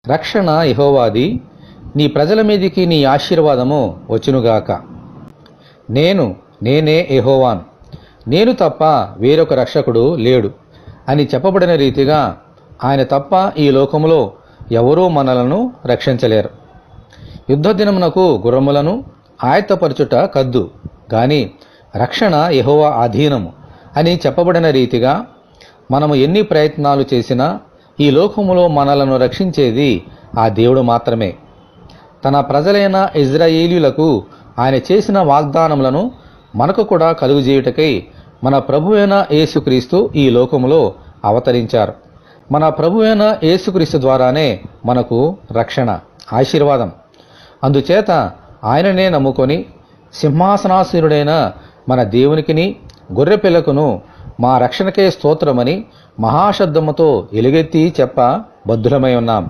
రక్షణ యెహోవాది, నీ ప్రజల మీదికి నీ ఆశీర్వాదము వచ్చునుగాక. నేనే యెహోవాను, నేను తప్ప వేరొక రక్షకుడు లేడు అని చెప్పబడిన రీతిగా ఆయన తప్ప ఈ లోకములో ఎవరూ మనలను రక్షించలేరు. యుద్ధ దినమునకు గుర్రములను ఆయత్తపరచుట కద్దు, గాని రక్షణ యెహోవా అధీనము అని చెప్పబడిన రీతిగా మనము ఎన్ని ప్రయత్నాలు చేసినా ఈ లోకములో మనలను రక్షించేది ఆ దేవుడు మాత్రమే. తన ప్రజలైన ఇజ్రాయేలీయులకు ఆయన చేసిన వాగ్దానములను మనకు కూడా కలుగుజేయుటకై మన ప్రభువైన యేసుక్రీస్తు ఈ లోకములో అవతరించారు. మన ప్రభువైన యేసుక్రీస్తు ద్వారానే మనకు రక్షణ, ఆశీర్వాదం. అందుచేత ఆయననే నమ్ముకొని సింహాసనాసీనుడైన మన దేవునికిని గొర్రెపిల్లకును మా రక్షణకే స్తోత్రమని మహాశబ్దముతో ఎలుగెత్తి చెప్ప బద్ధులమై ఉన్నాం.